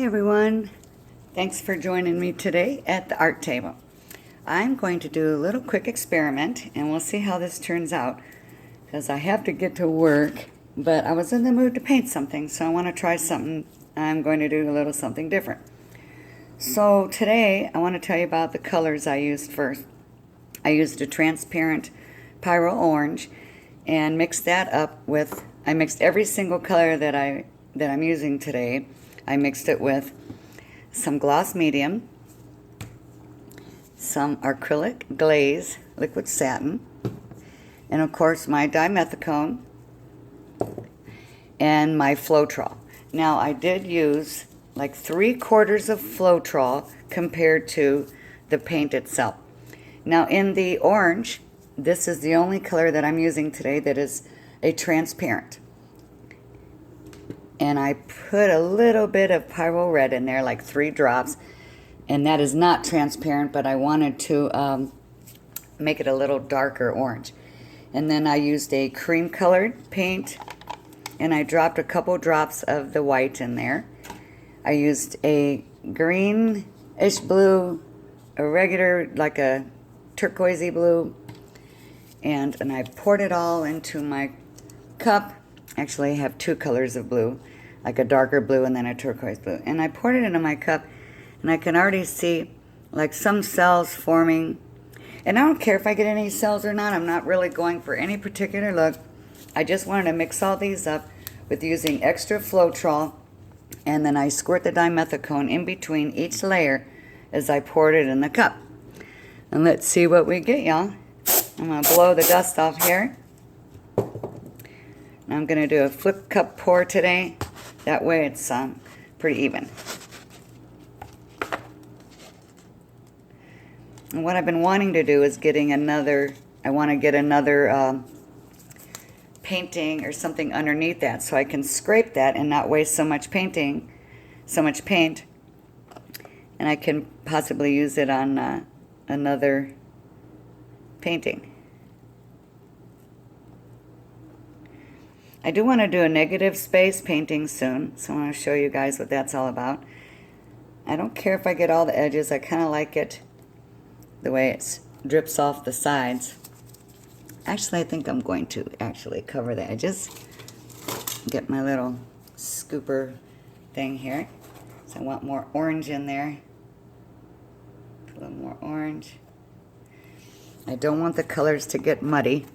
Hi everyone, thanks for joining me today at the art table. I'm going to do a little quick experiment and we'll see how this turns out because I have to get to work, but I was in the mood to paint something, so I want to try something. I'm going to do a little something different. So today I want to tell you about the colors I used first. I used a transparent Pyro Orange and mixed that up with, I mixed every single color that I'm using today. I mixed it with some gloss medium, some acrylic glaze, liquid satin, and of course my dimethicone and my Floetrol. Now I did use like 3/4 of Floetrol compared to the paint itself. Now in the orange, this is the only color that I'm using today that is a transparent. And I put a little bit of Pyro Red in there, like 3 drops. And that is not transparent, but I wanted to make it a little darker orange. And then I used a cream colored paint, and I dropped a couple drops of the white in there. I used a greenish blue, a regular, like a turquoisey blue, and I poured it all into my cup. Actually, I have 2 colors of blue, like a darker blue and then a turquoise blue. And I poured it into my cup, and I can already see like some cells forming. And I don't care if I get any cells or not. I'm not really going for any particular look. I just wanted to mix all these up with using extra Floetrol, and then I squirt the dimethicone in between each layer as I poured it in the cup. And let's see what we get, y'all. I'm going to blow the dust off here. I'm going to do a flip cup pour today. That way it's pretty even. And what I've been wanting to do is I want to get another painting or something underneath that so I can scrape that and not waste so much paint. And I can possibly use it on another painting. I do want to do a negative space painting soon, so I want to show you guys what that's all about. I don't care if I get all the edges. I kind of like it the way it drips off the sides. Actually, I think I'm going to actually cover the edges. Get my little scooper thing here. So I want more orange in there. A little more orange. I don't want the colors to get muddy.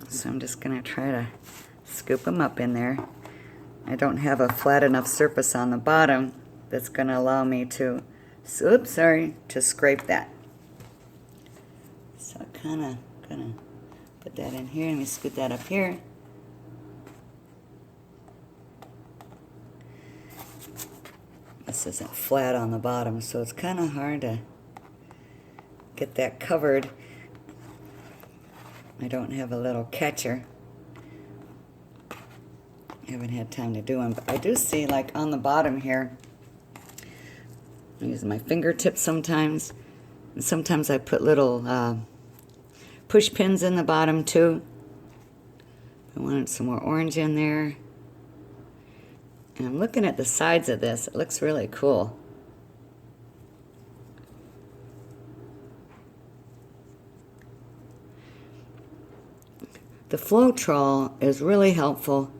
So I'm just going to try to scoop them up in there. I don't have a flat enough surface on the bottom that's going to allow me to, to scrape that. So kind of going to put that in here. Let me scoot that up here. This isn't flat on the bottom, so it's kind of hard to get that covered. I don't have a little catcher. I haven't had time to do one, but I do see like on the bottom here, I use my fingertips sometimes, and sometimes I put little push pins in the bottom too. I wanted some more orange in there. And I'm looking at the sides of this. It looks really cool. The Floetrol is really helpful.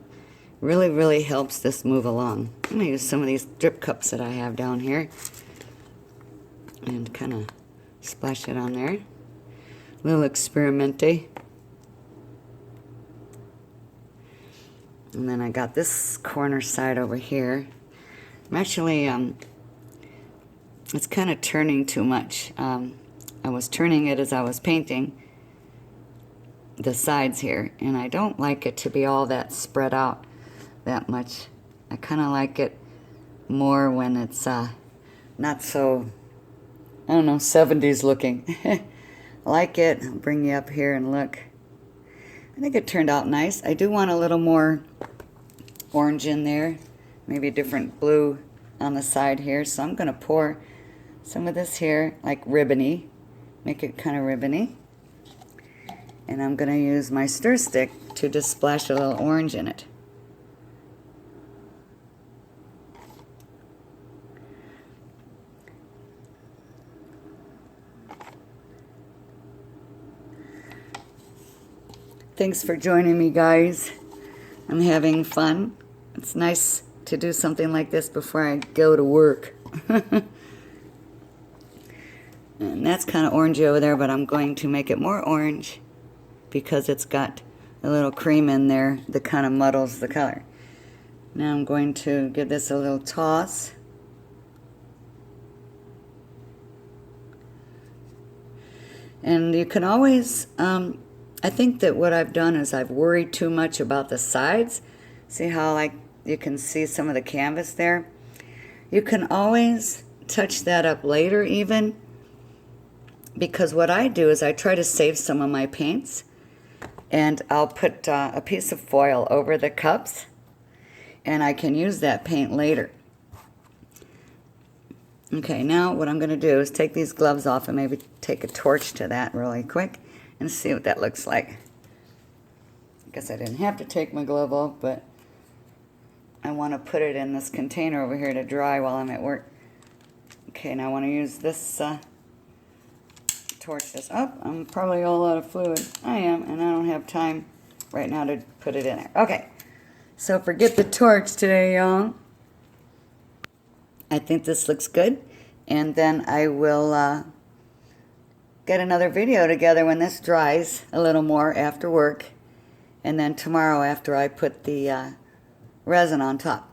Really helps this move along. I'm going to use some of these drip cups that I have down here and kind of splash it on there. A little experimente. And then I got this corner side over here. I'm actually, it's kind of turning too much. I was turning it as I was painting the sides here, and I don't like it to be all that spread out that much. I kind of like it more when it's not so, I don't know, 70s looking. I like it. I'll bring you up here and look. I think it turned out nice. I do want a little more orange in there, maybe a different blue on the side here, so I'm going to pour some of this here like ribbony, make it kind of ribbony. And I'm going to use my stir stick to just splash a little orange in it. Thanks for joining me, guys. I'm having fun. It's nice to do something like this before I go to work. And that's kind of orangey over there, but I'm going to make it more orange because it's got a little cream in there that kind of muddles the color. Now I'm going to give this a little toss. And you can always, I think that what I've done is I've worried too much about the sides. See how like you can see some of the canvas there? You can always touch that up later even, because what I do is I try to save some of my paints, and I'll put a piece of foil over the cups, and I can use that paint later. Okay, now what I'm going to do is take these gloves off and maybe take a torch to that really quick and see what that looks like. I guess I didn't have to take my glove off, but I want to put it in this container over here to dry while I'm at work. Okay, now I want to use this torch this up. I'm probably all out of fluid. I am, and I don't have time right now to put it in there. Okay, so forget the torch today, y'all. I think this looks good, and then I will get another video together when this dries a little more after work, and then tomorrow after I put the resin on top.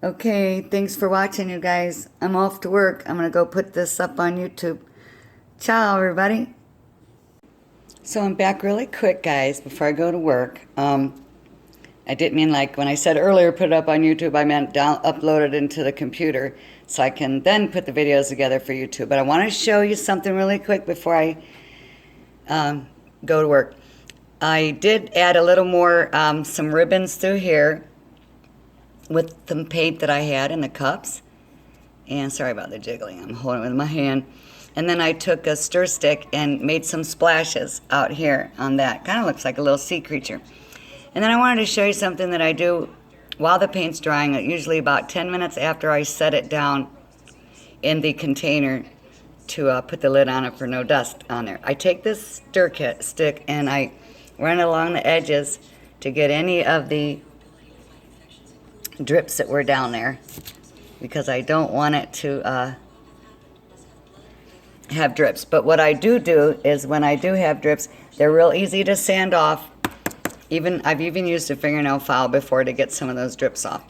Okay, thanks for watching, you guys. I'm off to work. I'm going to go put this up on YouTube. Ciao, everybody. So I'm back really quick, guys, before I go to work. I didn't mean like when I said earlier put it up on YouTube, I meant upload it into the computer so I can then put the videos together for YouTube. But I want to show you something really quick before I go to work. I did add a little more, some ribbons through here with some paint that I had in the cups. And sorry about the jiggling, I'm holding it with my hand. And then I took a stir stick and made some splashes out here on that. Kind of looks like a little sea creature. And then I wanted to show you something that I do while the paint's drying, usually about 10 minutes after I set it down in the container to put the lid on it for no dust on there. I take this stir stick and I run along the edges to get any of the drips that were down there, because I don't want it to have drips. But what I do is when I do have drips, they're real easy to sand off. I've even used a fingernail file before to get some of those drips off.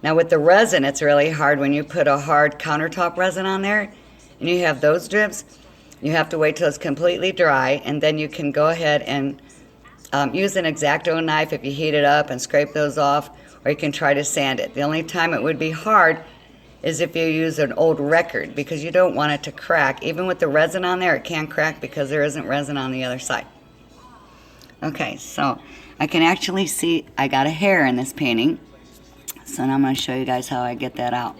Now with the resin, it's really hard when you put a hard countertop resin on there and you have those drips. You have to wait till it's completely dry, and then you can go ahead and use an X-Acto knife if you heat it up and scrape those off, or you can try to sand it. The only time it would be hard is if you use an old record, because you don't want it to crack. Even with the resin on there, it can crack because there isn't resin on the other side. Okay, so I can actually see I got a hair in this painting. So now I'm going to show you guys how I get that out.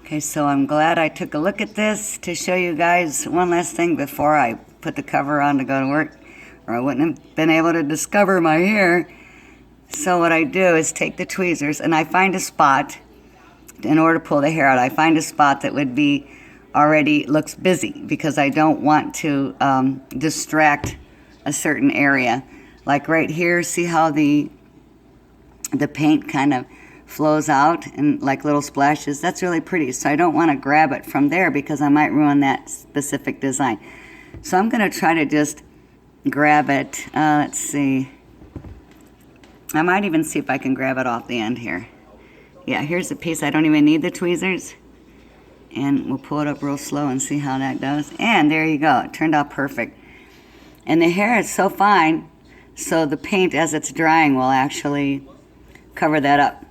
Okay, so I'm glad I took a look at this to show you guys one last thing before I put the cover on to go to work, or I wouldn't have been able to discover my hair. So what I do is take the tweezers and I find a spot. In order to pull the hair out, I find a spot that would be already looks busy, because I don't want to distract a certain area. Like right here, see how the paint kind of flows out and like little splashes? That's really pretty. So I don't want to grab it from there because I might ruin that specific design. So I'm going to try to just grab it. Let's see. I might even see if I can grab it off the end here. Yeah, here's a piece. I don't even need the tweezers. And we'll pull it up real slow and see how that does. And there you go. It turned out perfect. And the hair is so fine, so the paint as it's drying will actually cover that up.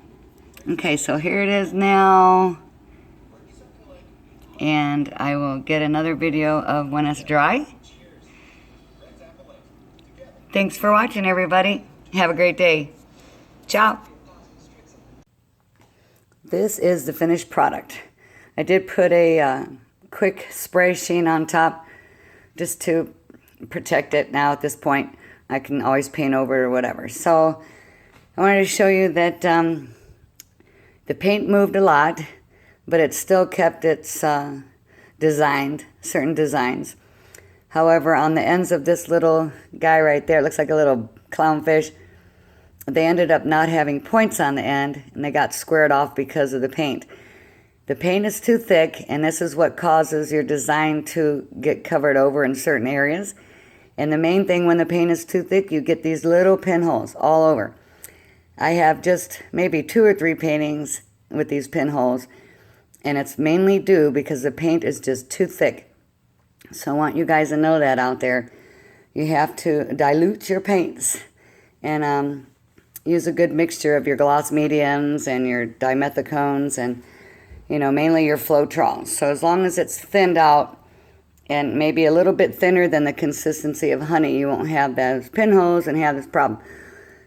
Okay, so here it is now. And I will get another video of when it's dry. Thanks for watching, everybody. Have a great day. Ciao. This is the finished product. I did put a quick spray sheen on top just to protect it. Now at this point I can always paint over it or whatever. So I wanted to show you that the paint moved a lot, but it still kept its certain designs. However, on the ends of this little guy right there, it looks like a little clownfish, they ended up not having points on the end, and they got squared off because of the paint. The paint is too thick, and this is what causes your design to get covered over in certain areas. And the main thing, when the paint is too thick, you get these little pinholes all over. I have just maybe 2 or 3 paintings with these pinholes, and it's mainly due because the paint is just too thick. So I want you guys to know that out there. You have to dilute your paints and use a good mixture of your gloss mediums and your dimethicones and, you know, mainly your Floetrol. So as long as it's thinned out and maybe a little bit thinner than the consistency of honey, you won't have those pinholes and have this problem.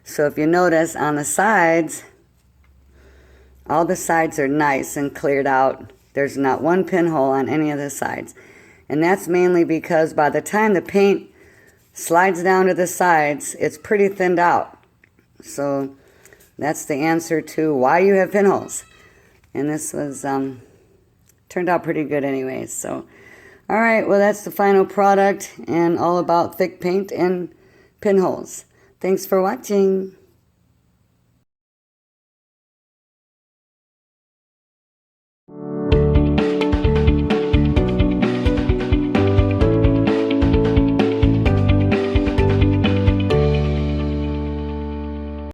So if you notice on the sides, all the sides are nice and cleared out. There's not one pinhole on any of the sides. And that's mainly because by the time the paint slides down to the sides, it's pretty thinned out. So that's the answer to why you have pinholes. And this was turned out pretty good anyways. So, all right, well, that's the final product and all about thick paint and pinholes. Thanks for watching.